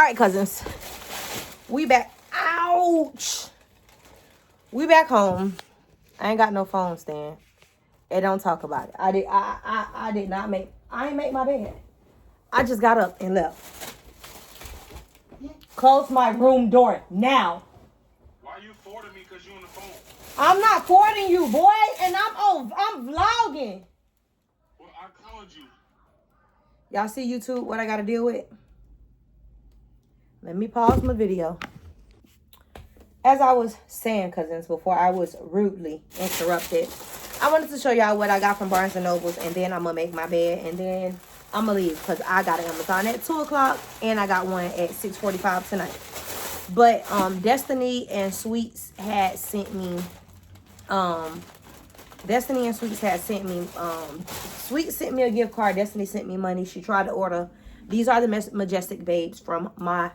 All right, cousins. We back. Ouch. We back home. I ain't got no phone stand. And don't talk about it. I ain't make my bed. I just got up and left. Close my room door now. Why you forwarding me because you on the phone? I'm not forwarding you, boy, and I'm vlogging. Well, I called you. Y'all see YouTube, what I gotta deal with? Let me pause my video. As I was saying, cousins, before I was rudely interrupted, I wanted to show y'all what I got from Barnes & Nobles, and then I'm gonna make my bed, and then I'm gonna leave, because I got an Amazon at 2 o'clock, and I got one at 6:45 tonight. But Destiny and Sweets had sent me, Sweet sent me a gift card. Destiny sent me money. She tried to order. These are the Majestic Babes from my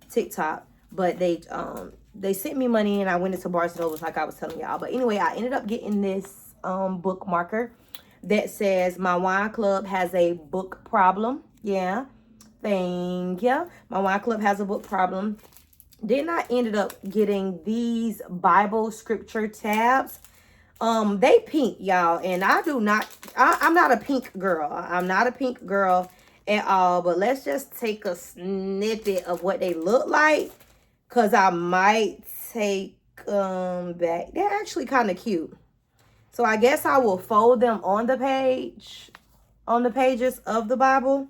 TikTok, but they sent me money, and I went into Barnes & Nobles like I was telling y'all. But anyway, I ended up getting this bookmarker that says my wine club has a book problem. Yeah, thank you. My wine club has a book problem. Then I ended up getting these Bible scripture tabs. They pink, y'all, and I'm not a pink girl. I'm not a pink girl at all, but let's just take a snippet of what they look like, because I might take back. They're actually kind of cute. So I guess I will fold them on the pages of the Bible,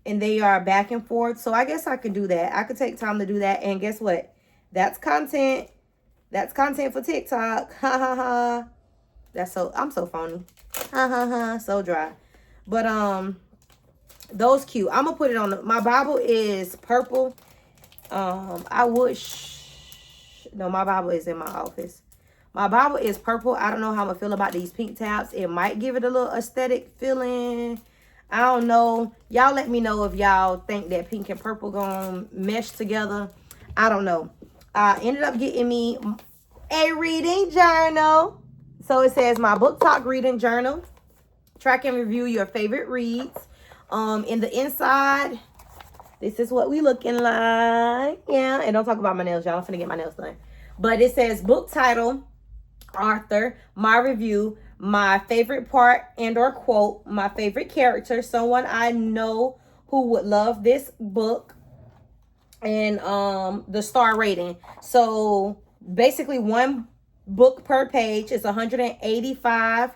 and they are back and forth. So I guess I could do that. I could take time to do that, and guess what? That's content. That's content for TikTok. Ha ha ha. I'm so phony. Ha ha ha. So dry. But those cute. I'm gonna put it on my Bible is purple. No, my Bible is in my office. My Bible is purple. I don't know how I'm gonna feel about these pink tabs. It might give it a little aesthetic feeling. I don't know. Y'all let me know if y'all think that pink and purple gonna mesh together. I don't know. I ended up getting me a reading journal. So it says my book talk reading journal. Track and review your favorite reads. In the inside, this is what we looking like. Yeah, and don't talk about my nails, y'all. I'm finna get my nails done. But it says book title, author, my review, my favorite part and or quote, my favorite character, someone I know who would love this book, and the star rating. So basically one book per page is 185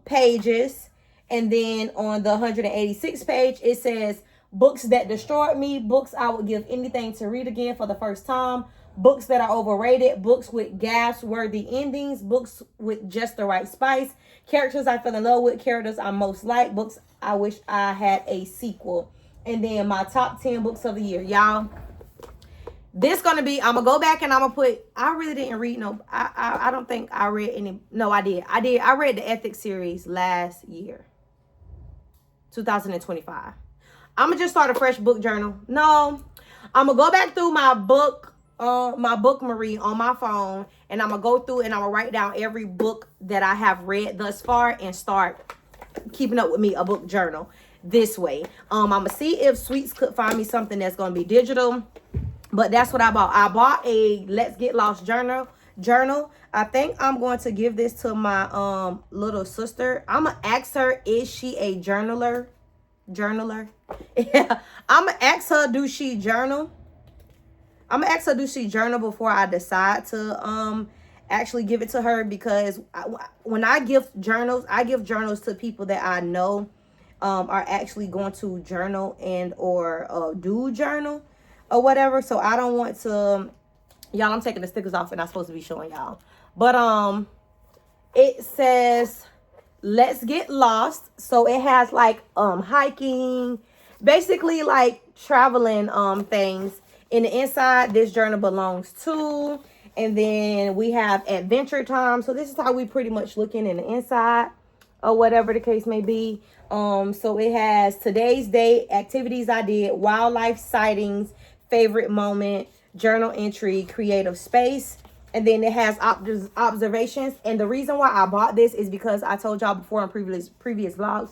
pages, and then on the 186th page it says books that destroyed me, books I would give anything to read again for the first time, books that are overrated, books with gasp-worthy endings, books with just the right spice, characters I fell in love with, characters I most like, books I wish I had a sequel, and then my top 10 books of the year. Y'all, this gonna be, I'm gonna go back and I'm gonna put, I really didn't read I don't think I read any. No, I did. I read the Ethics series last year, 2025. I'm gonna just start a fresh book journal. No, I'm gonna go back through my book Marie on my phone, and I'm gonna go through and I'm gonna write down every book that I have read thus far and start keeping up with me a book journal this way. I'm gonna see if Sweets could find me something that's gonna be digital, but that's what I bought. I bought a Let's Get Lost journal. I think I'm going to give this to my little sister. I'm gonna ask her, is she a journaler? Yeah, I'm gonna ask her, do she journal? I'm gonna ask her, do she journal before I decide to actually give it to her, because when I give journals to people that I know are actually going to journal and or do journal or whatever. So I don't want to, y'all, I'm taking the stickers off and I'm supposed to be showing y'all. But it says Let's Get Lost. So it has like hiking, basically like traveling things. In the inside, this journal belongs to, and then we have adventure time. So this is how we pretty much looking in the inside, or whatever the case may be. So it has today's date, activities I did, wildlife sightings, favorite moment, journal entry, creative space, and then it has observations. And the reason why I bought this is because I told y'all before in previous vlogs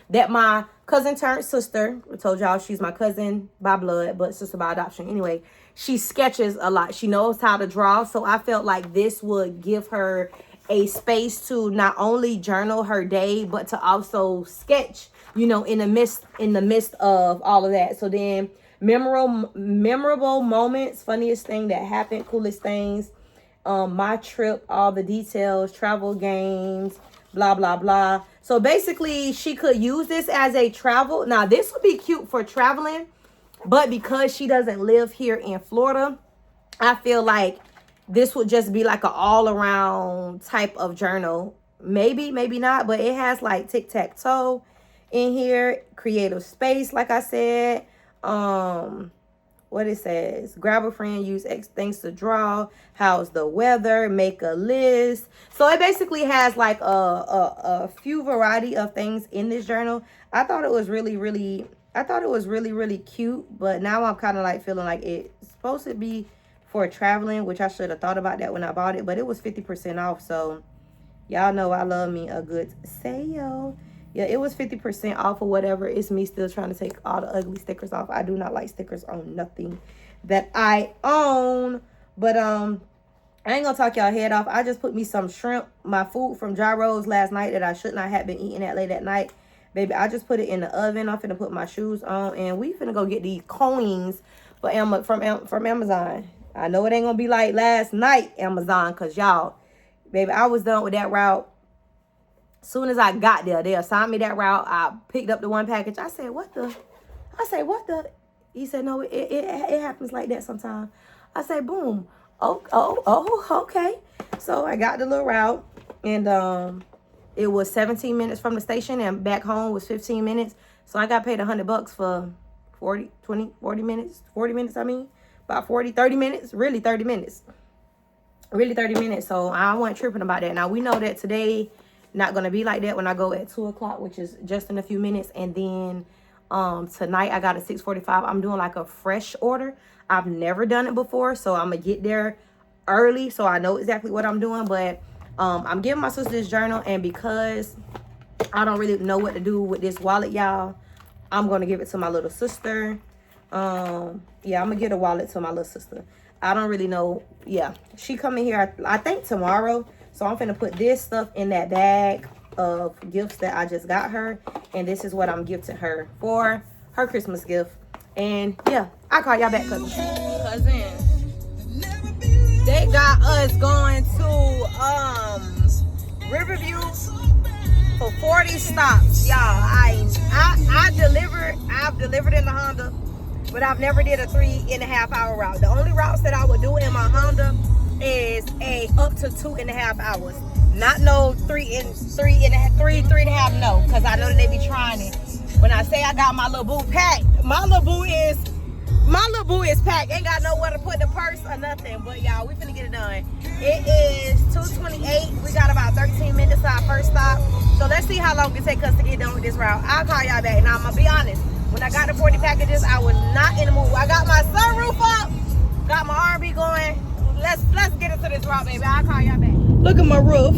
that my cousin turned sister, I told y'all she's my cousin by blood, but sister by adoption. Anyway, she sketches a lot. She knows how to draw. So I felt like this would give her a space to not only journal her day, but to also sketch, you know, in the midst of all of that. So then memorable moments, funniest thing that happened, coolest things, my trip, all the details, travel games, blah, blah, blah. So basically she could use this as a travel. Now this would be cute for traveling, but because she doesn't live here in Florida, I feel like this would just be like an all around type of journal. Maybe, maybe not, but it has like tic-tac-toe in here, creative space, like I said. What it says, grab a friend, use X things to draw, how's the weather, make a list. So it basically has like a few variety of things in this journal. I thought it was really cute, but now I'm kind of like feeling like it's supposed to be for traveling, which I should have thought about that when I bought it, but it was 50% off. So y'all know I love me a good sale. Yeah, it was 50% off or whatever. It's me still trying to take all the ugly stickers off. I do not like stickers on nothing that I own. But I ain't gonna talk y'all head off. I just put me some shrimp, my food from Gyro's last night that I should not have been eating that late at night. Baby, I just put it in the oven. I'm finna put my shoes on, and we finna go get these coins from Amazon. I know it ain't gonna be like last night, Amazon, because y'all, baby, I was done with that route. Soon as I got there, they assigned me that route. I picked up the one package. I said, what the? He said, no, it happens like that sometimes. I said, boom. Oh, okay. So I got the little route, and it was 17 minutes from the station, and back home was 15 minutes. So I got paid $100 for 40 minutes. About 30 minutes. Really 30 minutes. So I wasn't tripping about that. Now we know that today not gonna be like that when I go at 2 o'clock, which is just in a few minutes. And then tonight I got a 6:45. I'm doing like a fresh order. I've never done it before, so I'm gonna get there early so I know exactly what I'm doing. But I'm giving my sister this journal, and because I don't really know what to do with this wallet, y'all, I'm gonna give it to my little sister. Yeah, I'm gonna get a wallet to my little sister. I don't really know. Yeah, she coming here I think tomorrow. So I'm finna put this stuff in that bag of gifts that I just got her. And this is what I'm gifting her for her Christmas gift. And yeah, I'll call y'all back, cousin. They got us going to Riverview for 40 stops. Y'all, I've delivered in the Honda, but I've never did a 3.5 hour route. The only routes that I would do in my Honda is up to 2.5 hours. Not no 3.5, no, because I know that they be trying it. When I say I got my little boo packed, my little boo is packed. Ain't got nowhere to put the purse or nothing. But y'all, we finna get it done. It is 2:28. We got about 13 minutes to our first stop. So let's see how long it take us to get done with this route. I'll call y'all back. Now I'm gonna be honest. When I got the 40 packages, I was not in the mood. I got my sunroof up, got my R&B going. Let's get into this route, baby. I'll call y'all back. Look at my roof.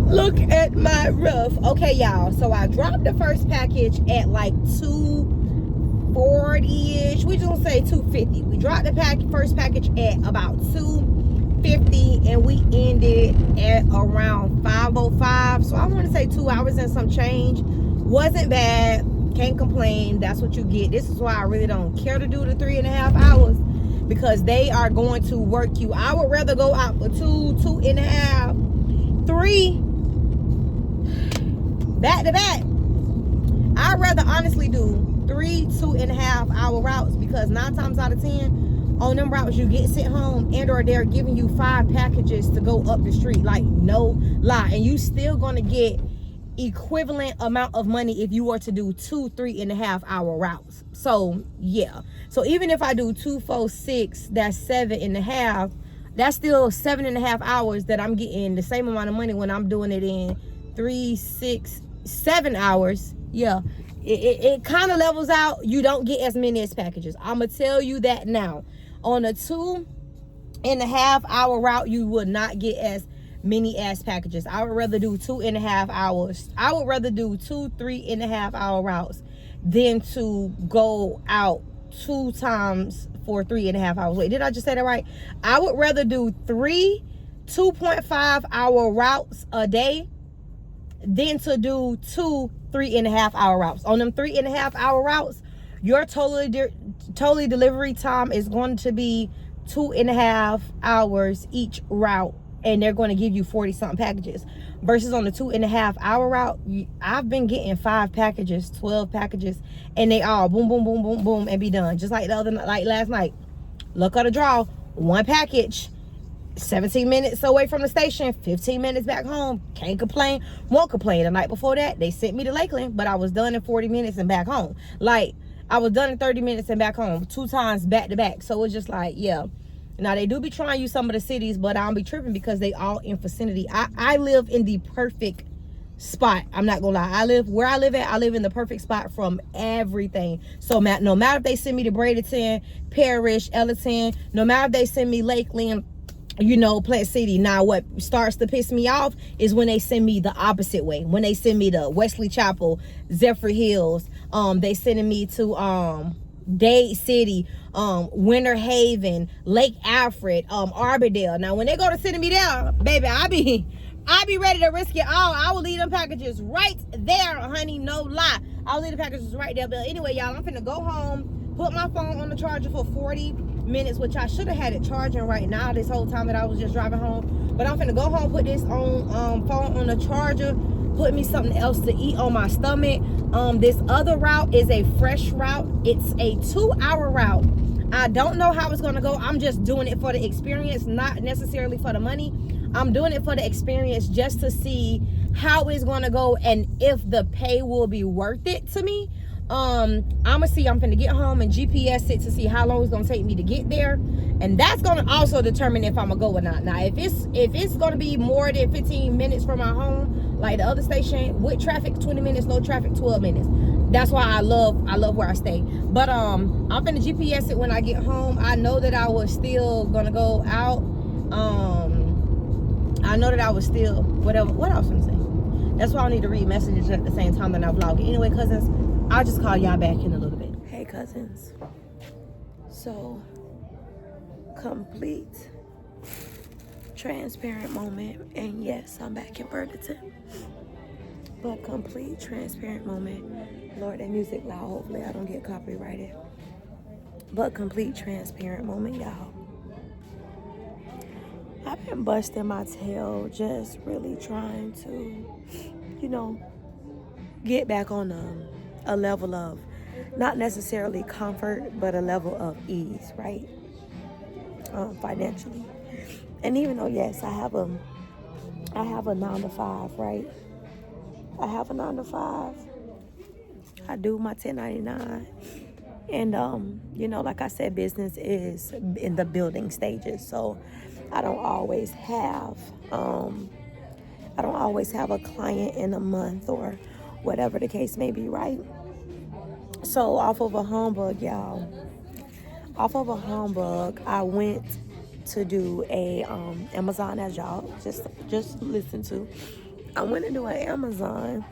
Look at my roof. Okay, y'all. So I dropped the first package at like 2:40-ish. We just gonna say 2:50. We dropped the first package at about 2:50, and we ended at around 5:05. So I want to say 2 hours and some change. Wasn't bad. Can't complain. That's what you get. This is why I really don't care to do the 3.5 hours, because they are going to work you. I would rather go out for 2.5, 3 back to back. I'd rather honestly do 3 2.5 hour routes, because 9 times out of 10 on them routes you get sent home, and or they're giving you 5 packages to go up the street. Like, no lie. And you still gonna get equivalent amount of money if you were to do 2 3.5 hour routes. So yeah, so even if I do 2 4 6, that's 7.5. That's still 7.5 hours that I'm getting the same amount of money when I'm doing it in 3 6 7 hours. Yeah, it kind of levels out. You don't get as many as packages. I'm gonna tell you that now. On a 2.5 hour route, you would not get as mini ass packages. I would rather do 2.5 hours. I would rather do 3.5 hour routes than to go out 2 times for 3.5 hours. Wait, did I just say that right? I would rather do 2.5 hour routes a day than to do 3.5 hour routes. On them 3.5 hour routes, your totally delivery time is going to be 2.5 hours each route, and they're going to give you 40 something packages. Versus on the 2.5 hour route, I've been getting 5 packages, 12 packages, and they all boom, boom, boom, boom, boom, and be done. Just like like last night. Luck of the draw, 1 package, 17 minutes away from the station, 15 minutes back home. Can't complain, won't complain. The night before that, they sent me to Lakeland, but I was done in 40 minutes and back home. Like, I was done in 30 minutes and back home 2 times back to back. So it's just like, yeah. Now, they do be trying you some of the cities, but I don't be tripping because they all in vicinity. I live in the perfect spot. I'm not gonna lie. Where I live at, I live in the perfect spot from everything. So no matter if they send me to Bradenton, Parrish, Ellerton, no matter if they send me Lakeland, Plant City. Now, what starts to piss me off is when they send me the opposite way. When they send me to Wesley Chapel, Zephyr Hills, they sending me to Dade City, Winter Haven, Lake Alfred, Arbordale. Now, when they go to sending me there, baby, I be ready to risk it all. I will leave them packages right there, honey. No lie. I'll leave the packages right there. But anyway, y'all, I'm finna go home, put my phone on the charger for 40 minutes, which I should have had it charging right now this whole time that I was just driving home. But I'm finna go home, put this on phone on the charger, put me something else to eat on my stomach. This other route is a fresh route. It's a 2-hour route. I don't know how it's gonna go. I'm just doing it for the experience, not necessarily for the money. I'm doing it for the experience just to see how it's gonna go and if the pay will be worth it to me. I'm finna get home and GPS it to see how long it's gonna take me to get there, and that's gonna also determine if I'm gonna go or not. Now, if it's gonna be more than 15 minutes from my home, like the other station, with traffic 20 minutes, no traffic 12 minutes. That's why I love where I stay. But I'm finna GPS it when I get home. I know that I was still gonna go out. I know that I was still whatever. What else I'm saying? That's why I need to read messages at the same time that I vlog it. Anyway, cousins, I'll just call y'all back in a little bit. Hey, cousins. So, complete transparent moment. And yes, I'm back in Burlington. But complete transparent moment. Lord, that music loud. Hopefully I don't get copyrighted. But complete transparent moment, y'all. I've been busting my tail, just really trying to, get back on a level of, not necessarily comfort, but a level of ease, right? Financially. And even though, yes, I have a 9 to 5, right? I have a 9 to 5. I do my 1099. And, like I said, business is in the building stages. So I don't always have a client in a month or whatever the case may be, right? So off of a humbug, y'all. Off of a humbug, I went to do a Amazon, as y'all just listen to. I went to do an Amazon,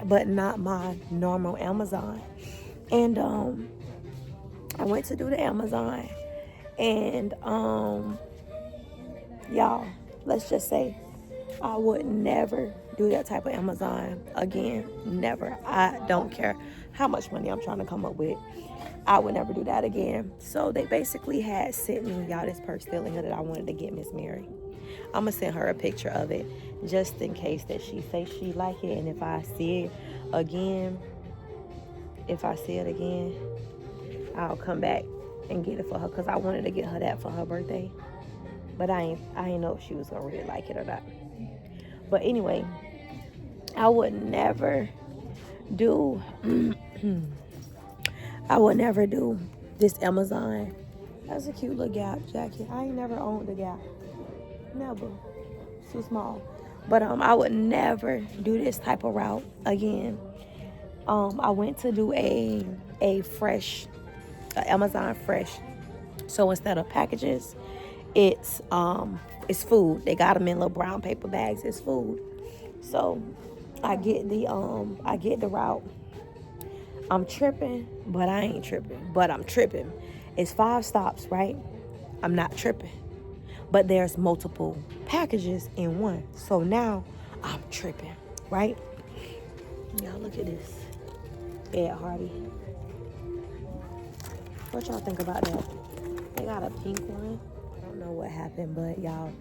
but not my normal Amazon. And I went to do the Amazon, and y'all, let's just say I would never do that type of Amazon again. Never. I don't care how much money I'm trying to come up with. I would never do that again. So they basically had sent me, y'all, this purse still in here that I wanted to get Miss Mary. I'm going to send her a picture of it just in case that she say she like it. And if I see it again, I'll come back and get it for her, because I wanted to get her that for her birthday. But I ain't know if she was going to really like it or not. But anyway, I would never do this Amazon. That's a cute little Gap jacket. I ain't never owned a Gap. Never. It's too small. But I would never do this type of route again. I went to do a fresh, Amazon fresh. So instead of packages, it's food. They got them in little brown paper bags. It's food. So I get the route. I'm tripping, but I ain't tripping. But I'm tripping. It's 5 stops, right? I'm not tripping. But there's multiple packages in one. So now I'm tripping, right? Y'all look at this. Ed Hardy. What y'all think about that? They got a pink one. I don't know what happened, but y'all,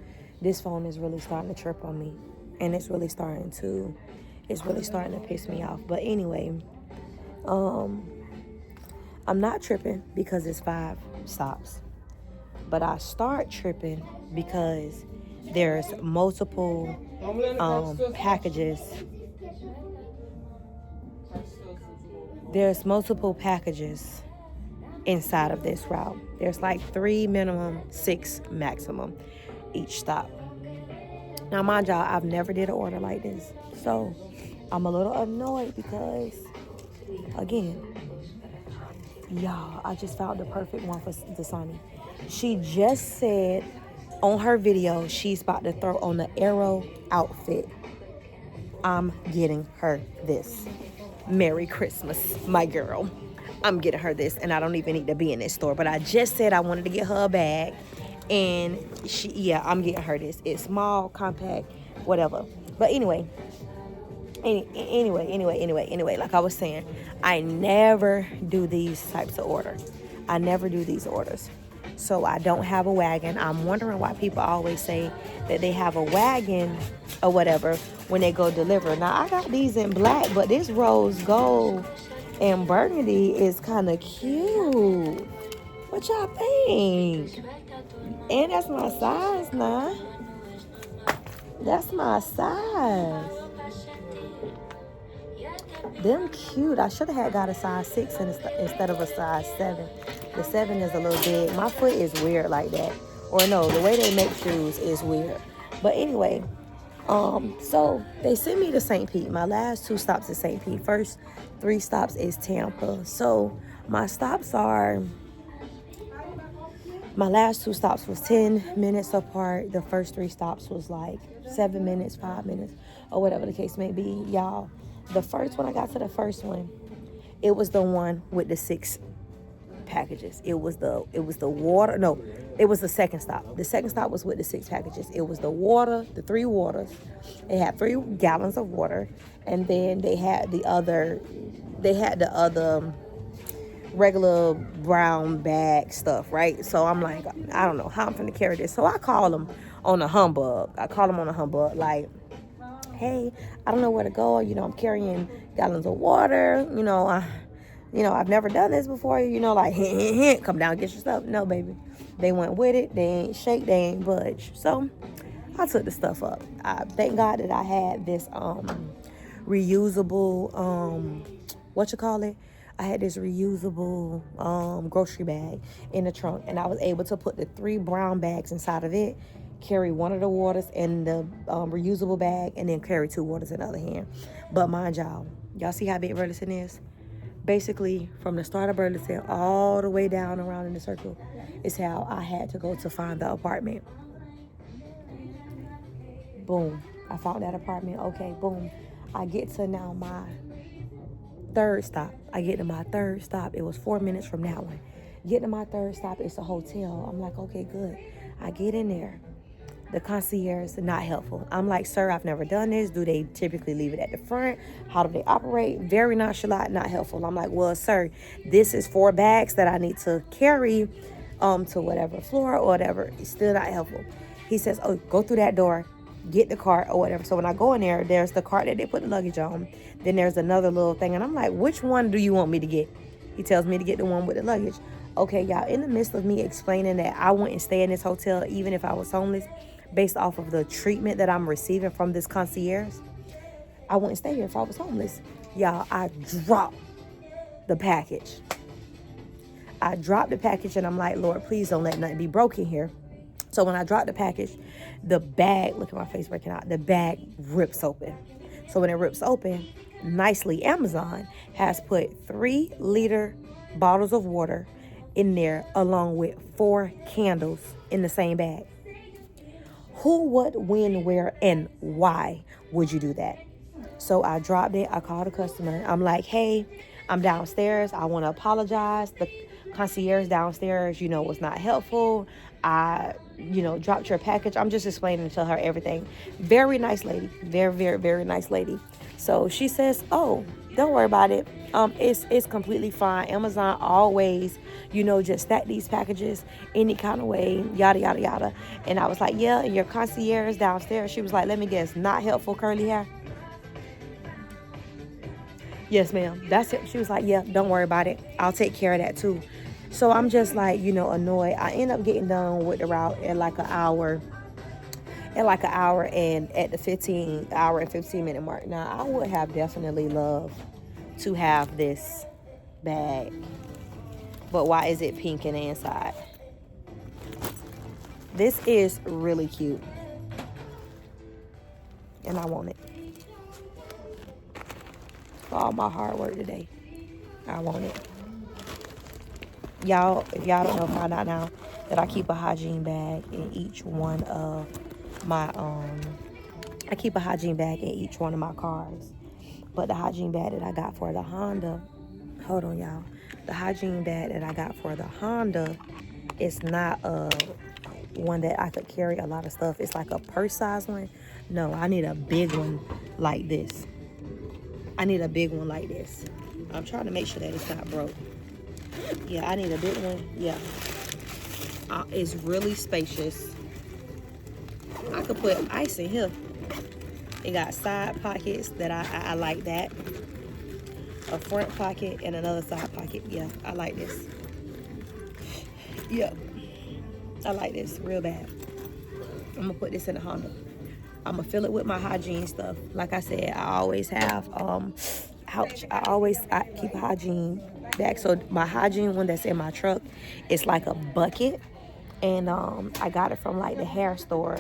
this phone is really starting to trip on me. And it's really starting to piss me off. But anyway, I'm not tripping because it's 5 stops. But I start tripping because there's multiple packages. There's multiple packages inside of this route. There's like 3 minimum, 6 maximum each stop. Now, mind y'all, I've never did an order like this. So I'm a little annoyed because, again, y'all, I just found the perfect one for Dasani. She just said on her video she's about to throw on the Arrow outfit. I'm getting her this. Merry Christmas, my girl. I'm getting her this, and I don't even need to be in this store. But I just said I wanted to get her a bag, and I'm getting her this. It's small, compact, whatever. But anyway, like I was saying, I never do these types of orders. I never do these orders. So I don't have a wagon. I'm wondering why people always say that they have a wagon or whatever when they go deliver. Now, I got these in black, but this rose gold and burgundy is kind of cute. What y'all think? And that's my size now. That's my size. Them cute. I should have got a size 6 instead of a size 7. The 7 is a little big. My foot is weird like that. Or no, the way they make shoes is weird. But anyway, so they sent me to St. Pete. My last 2 stops is St. Pete. First 3 stops is Tampa. So my last 2 stops was 10 minutes apart. The first 3 stops was like 7 minutes, 5 minutes, or whatever the case may be. Y'all, the first one, I got to the first one, it was the one with the 6 packages. It was the water. No, it was the second stop. The second stop was with the 6 packages. It was the water, the 3 waters. They had 3 gallons of water, and then they had the other regular brown bag stuff, right? So I'm like, I don't know how I'm finna carry this. So I call them on a humbug. Like, hey, I don't know where to go. I'm carrying gallons of water. I've never done this before. Like, hint, hint, hint, come down and get your stuff. No, baby. They went with it. They ain't shake. They ain't budge. So I took the stuff up. I thank God that I had this reusable, I had this reusable grocery bag in the trunk, and I was able to put the 3 brown bags inside of it, carry one of the waters in the reusable bag, and then carry 2 waters in the other hand. But mind y'all see how big Burlington is? Basically, from the start of Burlington all the way down around in the circle is how I had to go to find the apartment. Boom. I found that apartment. Okay, boom. I get to now my 3rd stop. It was 4 minutes from that one. Get to my 3rd stop, it's a hotel. I'm like, okay, good. I get in there. The concierge is not helpful. I'm like, sir, I've never done this. Do they typically leave it at the front? How do they operate? Very nonchalant, not helpful. I'm like, well, sir, this is 4 bags that I need to carry to whatever floor or whatever. It's still not helpful. He says, oh, go through that door, get the cart or whatever. So when I go in there, there's the cart that they put the luggage on. Then there's another little thing. And I'm like, which one do you want me to get? He tells me to get the one with the luggage. Okay, y'all, in the midst of me explaining that I wouldn't stay in this hotel even if I was homeless, based off of the treatment that I'm receiving from this concierge, I wouldn't stay here if I was homeless. Y'all, I dropped the package. And I'm like, Lord, please don't let nothing be broken here. So when I dropped the package, the bag, look at my face breaking out, the bag rips open. So when it rips open, nicely Amazon has put 3-liter bottles of water in there along with 4 candles in the same bag. Who, what, when, where, and why would you do that? So I dropped it. I called the customer. I'm like, hey, I'm downstairs. I want to apologize. The concierge downstairs, was not helpful. I, dropped your package. I'm just explaining to her everything. Very nice lady. Very, very, very nice lady. So she says, oh, don't worry about it. It's completely fine. Amazon always, just stack these packages any kind of way, yada, yada, yada. And I was like, yeah, your concierge downstairs. She was like, let me guess, not helpful curly hair? Yes, ma'am. That's it. She was like, yeah, don't worry about it. I'll take care of that too. So I'm just like, annoyed. I end up getting done with the route in like an hour. And at the hour and 15 minute mark. Now, I would have definitely loved to have this bag. But why is it pink in the inside? This is really cute. And I want it. For all my hard work today. I want it. Y'all, if y'all don't know, find out now that I keep a hygiene bag in each one of my cars. But the hygiene bag that I got for the Honda, hold on y'all. The hygiene bag that I got for the Honda is not one that I could carry a lot of stuff. It's like a purse size one. No, I need a big one like this. I'm trying to make sure that it's not broke. Yeah, I need a big one. Yeah. It's really spacious. I could put ice in here. It got side pockets that I like that. A front pocket and another side pocket. Yeah, I like this. Yeah. I like this real bad. I'm going to put this in the Honda. I'm going to fill it with my hygiene stuff. Like I said, I always have, I keep a hygiene bag. So my hygiene one that's in my truck is like a bucket. And I got it from like the hair store.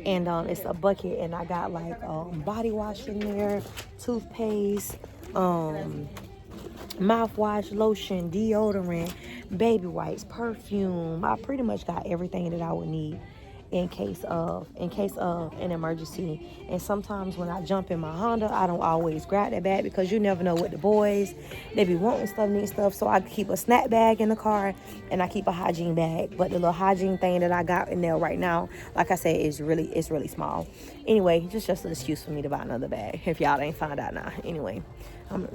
And it's a bucket. And I got like body wash in there, toothpaste, mouthwash, lotion, deodorant, baby wipes, perfume. I pretty much got everything that I would need in case of an emergency. And sometimes when I jump in my Honda, I don't always grab that bag because you never know what the boys, they be wanting stuff, need stuff. So I keep a snack bag in the car and I keep a hygiene bag. But the little hygiene thing that I got in there right now, like I said, it's really small. Anyway, just an excuse for me to buy another bag if y'all ain't found out now. Anyway, I'm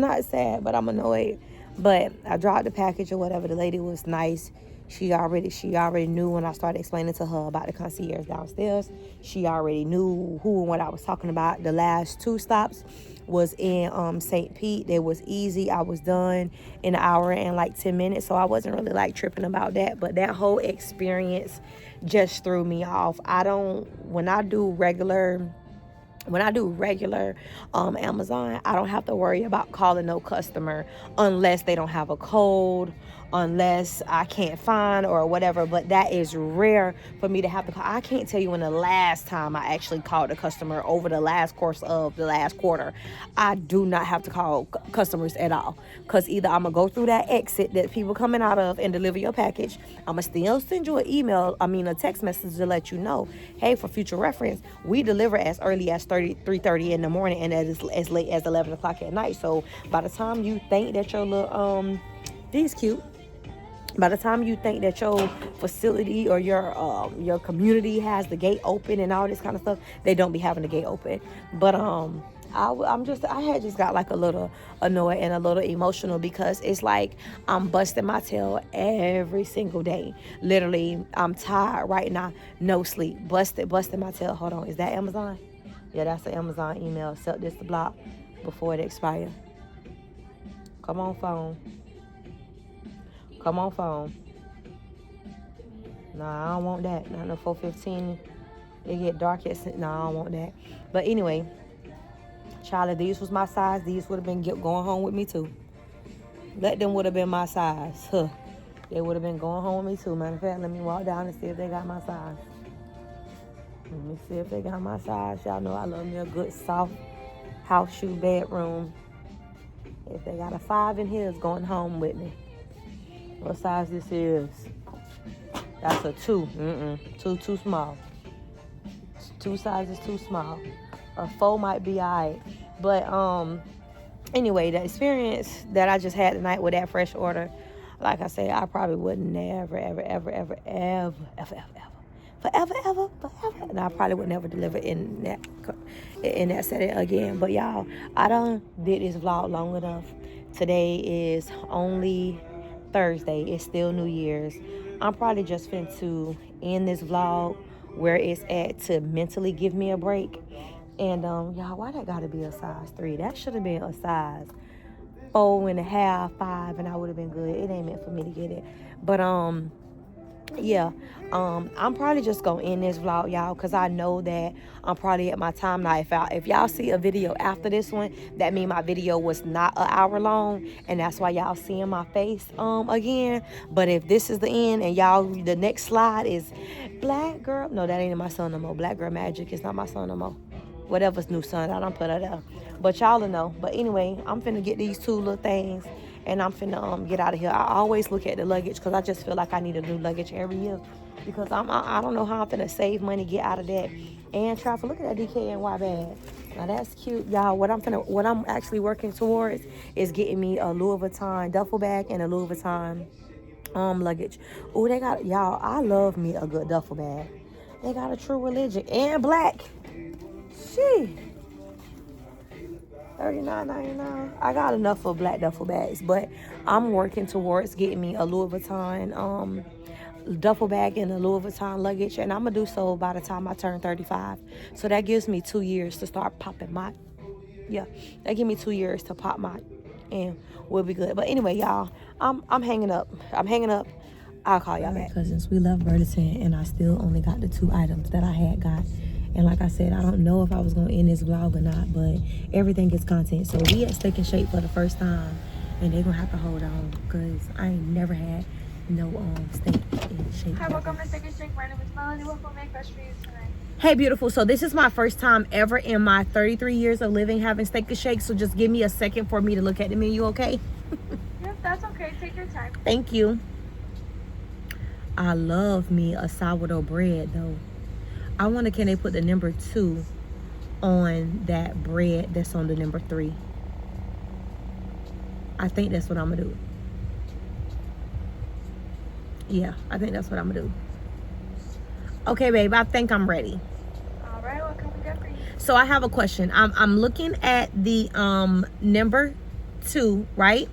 not sad, but I'm annoyed. But I dropped the package or whatever. The lady was nice. She already knew when I started explaining to her about the concierge downstairs. She already knew who and what I was talking about. The last 2 stops was in St. Pete. They was easy. I was done in an hour and like 10 minutes. So I wasn't really like tripping about that. But that whole experience just threw me off. When I do regular Amazon, I don't have to worry about calling no customer unless they don't have a code, unless I can't find or whatever. But that is rare for me to have to call. I can't tell you when the last time I actually called a customer over the last course of the last quarter. I do not have to call customers at all, because either I'm gonna go through that exit that people coming out of and deliver your package. I'm gonna still send you a text message to let you know, hey, for future reference, we deliver as early as 3:30 in the morning and as late as 11 o'clock at night. So by the time you think that your little these cute, by the time you think that your facility or your community has the gate open and all this kind of stuff, they don't be having the gate open. But I had just got like a little annoyed and a little emotional, because it's like I'm busting my tail every single day. Literally, I'm tired right now, no sleep, busting my tail. Hold on, is that Amazon? Yeah, that's the Amazon email. Accept this to block before it expires. Come on, phone. Nah, I don't want that. Not no 4:15. It get dark at. Nah, I don't want that. But anyway, child, if these was my size, these would have been going home with me too. Let them would have been my size. Huh. They would have been going home with me too. Matter of fact, let me walk down and see if they got my size. Let me see if they got my size. Y'all know I love me a good soft house shoe bedroom. If they got a 5 in here, it's going home with me. What size this is? That's a 2. Two too small. 2 sizes too small. A 4 might be alright. But anyway, the experience that I just had tonight with that fresh order, like I say, I probably would never, ever, ever, ever, ever, ever, ever, forever, and I probably would never deliver in that setting again. But y'all, I done did this vlog long enough. Today is only Thursday. It's still New Year's. I'm probably just finna end this vlog where it's at to mentally give me a break. And y'all, why that gotta be a size 3? That should have been a size 4.5, 5, and I would have been good. It ain't meant for me to get it. But yeah, I'm probably just gonna end this vlog, y'all, because I know that I'm probably at my time now. If y'all see a video after this one, that means my video was not an hour long, and that's why y'all seeing my face again. But if this is the end and y'all, the next slide is Black Girl, no, that ain't my son no more. Black Girl Magic is not my son no more. Whatever's new son, I don't put her there, but y'all will know. But anyway, I'm finna get these 2 little things, and I'm finna get out of here. I always look at the luggage because I just feel like I need a new luggage every year, because I don't know how I'm finna save money, get out of that, and travel. Look at that DKNY bag. Now that's cute, y'all. What I'm actually working towards is getting me a Louis Vuitton duffel bag and a Louis Vuitton luggage. Oh, they got, y'all, I love me a good duffel bag. They got a True Religion and black. She $39.99. I got enough of black duffel bags, but I'm working towards getting me a Louis Vuitton duffel bag and a Louis Vuitton luggage, and I'm gonna do so by the time I turn 35. So that gives me 2 years to start popping my, that give me 2 years to pop my, and we'll be good. But anyway, y'all, I'm hanging up. I'll call y'all back. Cousins, we left Burlington, and I still only got the 2 items that I had got. And like I said, I don't know if I was going to end this vlog or not, but everything is content. So we at Steak and Shake for the first time, and they're going to have to hold on, because I ain't never had no Steak and Shake. Hi, welcome to Steak and Shake. My name is Melanie. What will make best for you tonight? Hey, beautiful. So this is my first time ever in my 33 years of living having Steak and Shake. So just give me a second for me to look at the menu, okay? Yep, that's okay. Take your time. Thank you. I love me a sourdough bread, though. I wonder, can they put the number 2 on that bread that's on the number 3? I think that's what I'm gonna do. Yeah, I think that's what I'm gonna do. Okay, babe, I think I'm ready. All right, what can we get for you? So I have a question. I'm looking at the number 2, right?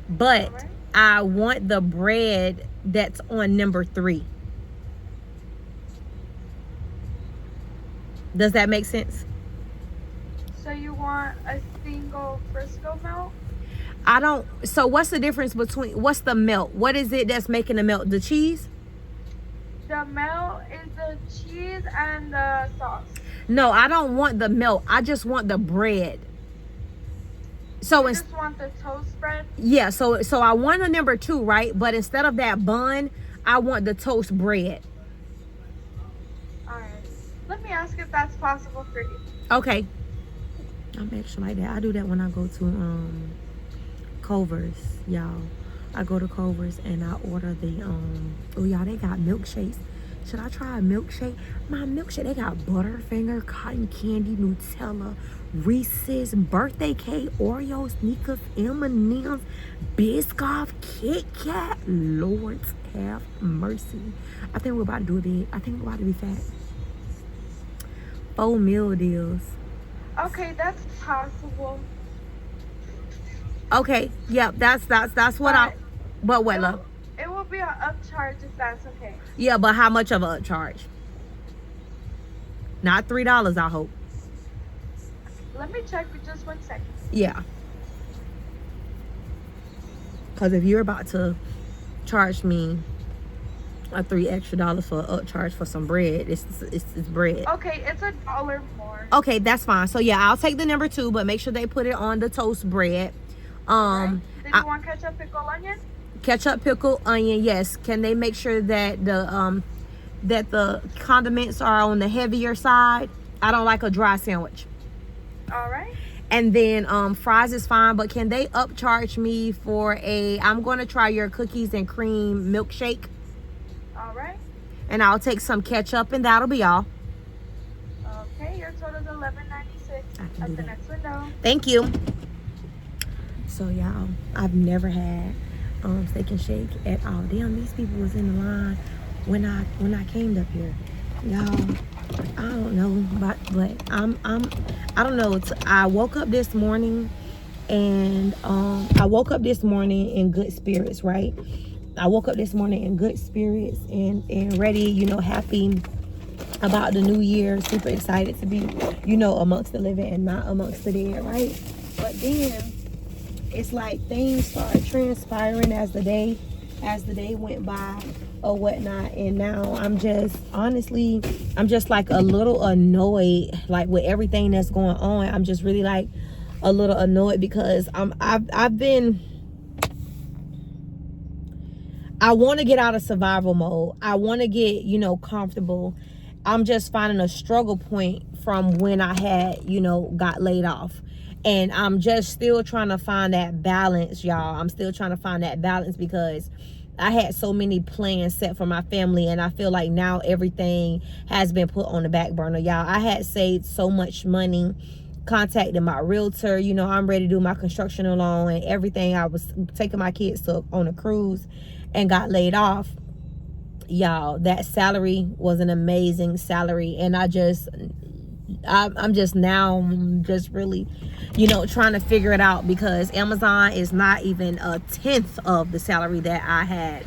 But right. I want the bread that's on number 3. Does that make sense? So you want a single Frisco melt? I don't. So what's the difference between, what's the melt? What is it that's making the melt? The cheese? The melt is the cheese and the sauce. No, I don't want the melt. I just want the bread. So You just want the toast spread? yeah, so I want a number 2, right? But instead of that bun, I want the toast bread. All right. Let me ask if that's possible for you. Okay. I'm extra like that. I do that when I go to Culver's, y'all. I go to Culver's and I order the oh y'all, they got milkshakes. Should I try a milkshake? My milkshake, they got Butterfinger, cotton candy, Nutella, Reese's, birthday cake, Oreo, Snickers, M&M's, Biscoff, Kit Kat. Lord have mercy. I think we're about to do it big. I think we're about to be fat. 4 meal deals. Okay, that's possible. Okay, yep, that's what I. But what, love? It will be an upcharge if that's okay. Yeah, but how much of a charge? Not $3, I hope. Let me check for just 1 second. Yeah. Because if you're about to charge me a $3 extra for an upcharge for some bread, it's bread. Okay, it's $1 more. Okay, that's fine. So yeah, I'll take the number 2, but make sure they put it on the toast bread. Right. Did you want ketchup, pickle, onion? Ketchup, pickle, onion, yes. Can they make sure that the condiments are on the heavier side? I don't like a dry sandwich. All right. And then fries is fine, but can they upcharge me for I'm going to try your cookies and cream milkshake. All right. And I'll take some ketchup, and that'll be all. Okay, your total is $11.96 at the next window. Thank you. So y'all, I've never had steak and shake at all. Damn, these people was in the line when I came up here. Y'all, I don't know, but I don't know. I woke up this morning and I woke up this morning in good spirits, right? I woke up this morning in good spirits and ready, you know, happy about the new year, super excited to be, you know, amongst the living and not amongst the dead, right? But then it's like things started transpiring as the day went by or whatnot, and now I'm just like a little annoyed, like with everything that's going on. I'm just really like a little annoyed because I want to get out of survival mode. I want to get, you know, comfortable. I'm just finding a struggle point from when I had, you know, got laid off. And I'm just still trying to find that balance, y'all. I'm still trying to find that balance because I had so many plans set for my family, and I feel like now everything has been put on the back burner, y'all. I had saved so much money, contacted my realtor, you know, I'm ready to do my construction loan and everything. I was taking my kids on a cruise and got laid off. Y'all, that salary was an amazing salary, and I'm just really, you know, trying to figure it out because Amazon is not even a tenth of the salary that I had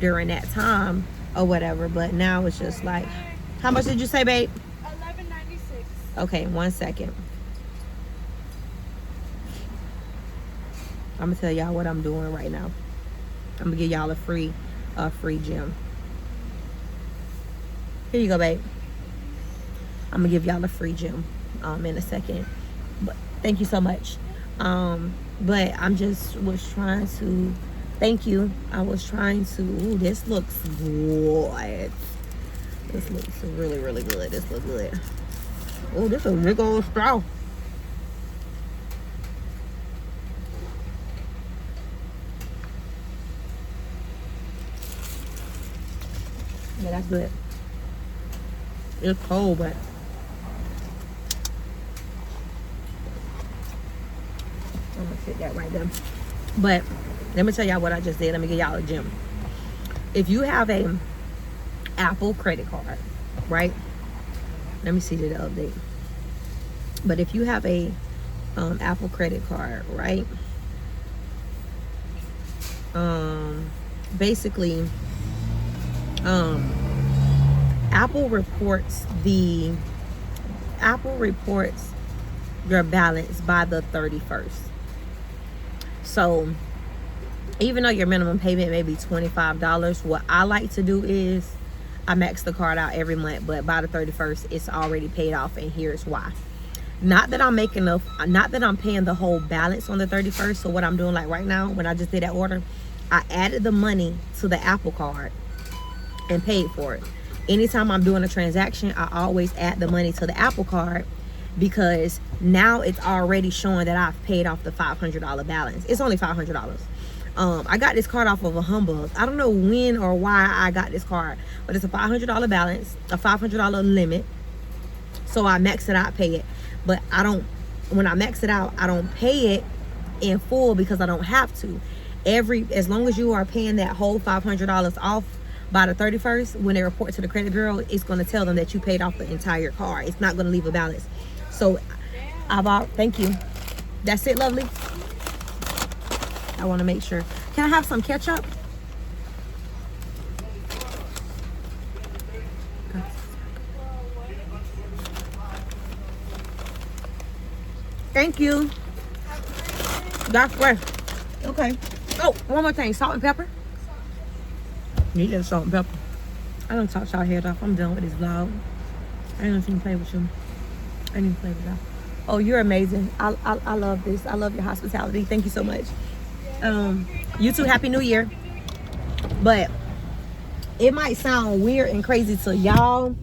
during that time or whatever. But now it's just like, how much did you say, babe? $11.96. Okay, 1 second. I'm gonna tell y'all what I'm doing right now. I'm gonna give y'all a free gem. Here you go, babe. I'm gonna give y'all a free gem in a second, but thank you so much. But I'm just was trying to thank you. I was trying to. Ooh, this looks good. This looks really, really good. This looks good. Oh, this is a big old straw. Yeah, that's good. It's cold, but I'm gonna sit that right there. But let me tell y'all what I just did. Let me give y'all a gem. If you have a Apple credit card, right? Let me see the update. But if you have a Apple credit card, right? Basically, Apple reports your balance by the 31st. So even though your minimum payment may be $25, what I like to do is I max the card out every month, but by the 31st it's already paid off, and here's why. Not that I'm paying the whole balance on the 31st. So what I'm doing, like right now, when I just did that order, I added the money to the Apple card and paid for it. Anytime I'm doing a transaction, I always add the money to the Apple card because now it's already showing that I've paid off the $500 balance. It's only $500. I got this card off of a humbug. I don't know when or why I got this card, but it's a $500 balance, a $500 limit. So I max it out, pay it. But when I max it out, I don't pay it in full because I don't have to. As long as you are paying that whole $500 off by the 31st, when they report to the credit bureau, it's going to tell them that you paid off the entire card. It's not going to leave a balance. So thank you. That's it, lovely. I want to make sure. Can I have some ketchup? Thank you. That's fresh. Okay. Oh, one more thing. Salt and pepper. You get salt and pepper. I don't talk y'all head off. I'm done with this vlog. I ain't even play with you. I didn't play with y'all. Oh, you're amazing. I love this. I love your hospitality. Thank you so much. You too. Happy New Year. But it might sound weird and crazy to y'all,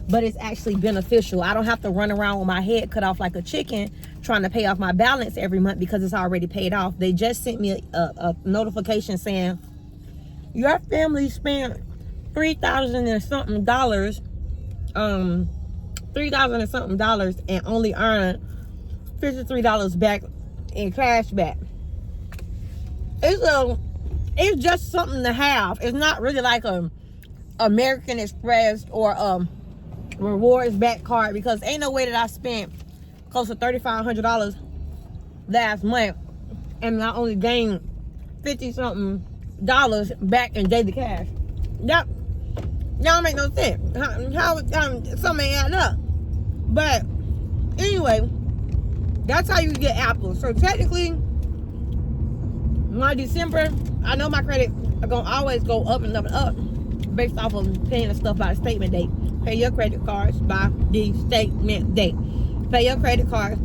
but it's actually beneficial. I don't have to run around with my head cut off like a chicken trying to pay off my balance every month because it's already paid off. They just sent me a notification saying your family spent $3,000 and something dollars, $3,000 and something dollars, and only earned $53 back in cash back. It's just something to have. It's not really like a American Express or rewards back card, because ain't no way that I spent close to $3,500 last month and I only gained 50 something dollars back in daily cash. That don't make no sense. How something ain't adding up. But anyway, that's how you get apples. So technically, my December, I know my credit are gonna always go up and up and up based off of paying the stuff by the statement date. Pay your credit cards by the statement date. Pay your credit cards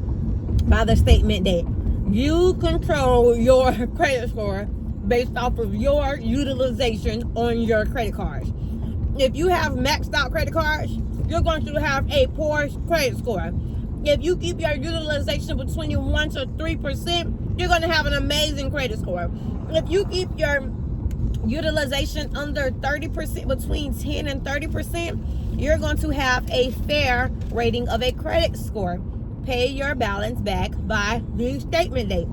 by the statement date. You control your credit score based off of your utilization on your credit cards. If you have maxed out credit cards, you're going to have a poor credit score. If you keep your utilization between 1 to 3%, you're going to have an amazing credit score. If you keep your utilization under 30%, between 10 and 30%, you're going to have a fair rating of a credit score. Pay your balance back by the statement date.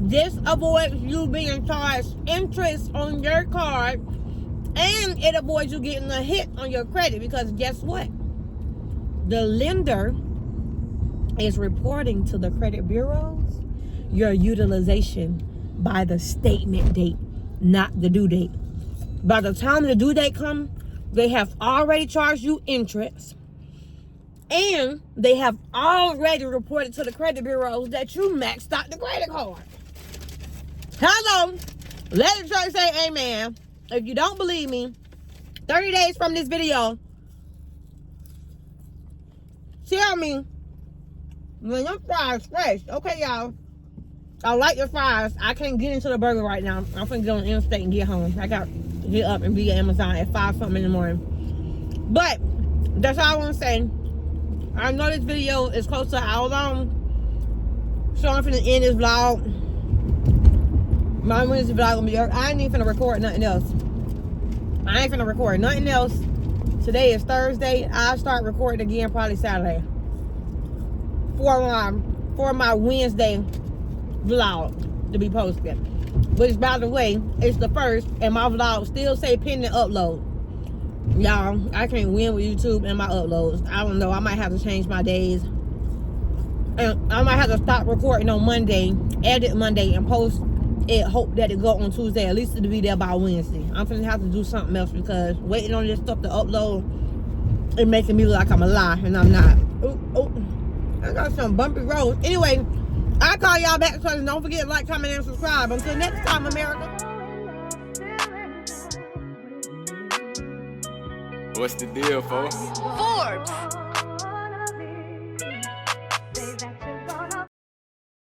This avoids you being charged interest on your card, and it avoids you getting a hit on your credit, because guess what? The lender is reporting to the credit bureaus your utilization by the statement date, not the due date. By the time the due date comes, they have already charged you interest, and they have already reported to the credit bureaus that you maxed out the credit card. Hello, let the church say amen. If you don't believe me, 30 days from this video, tell me when your fries fresh. Okay, y'all. I like your fries. I can't get into the burger right now. I'm finna go on the interstate and get home. I got to get up and be at Amazon at 5 something in the morning. But that's all I want to say. I know this video is close to an hour long, so I'm finna end this vlog. My Wednesday vlog gonna be over. I ain't even finna record nothing else. I ain't finna record nothing else. Today is Thursday. I'll start recording again probably Saturday for my Wednesday vlog to be posted. Which, by the way, it's the first, and my vlog still say pending upload. Y'all, I can't win with YouTube and my uploads. I don't know. I might have to change my days. And I might have to stop recording on Monday, edit Monday, and post it. Hope that it go on Tuesday. At least it'll be there by Wednesday. I'm gonna have to do something else, because waiting on this stuff to upload, it making me look like I'm a lie, and I'm not. I got some bumpy roads. Anyway, I'll call y'all back. So don't forget to like, comment, and subscribe. Until next time, America. What's the deal, folks?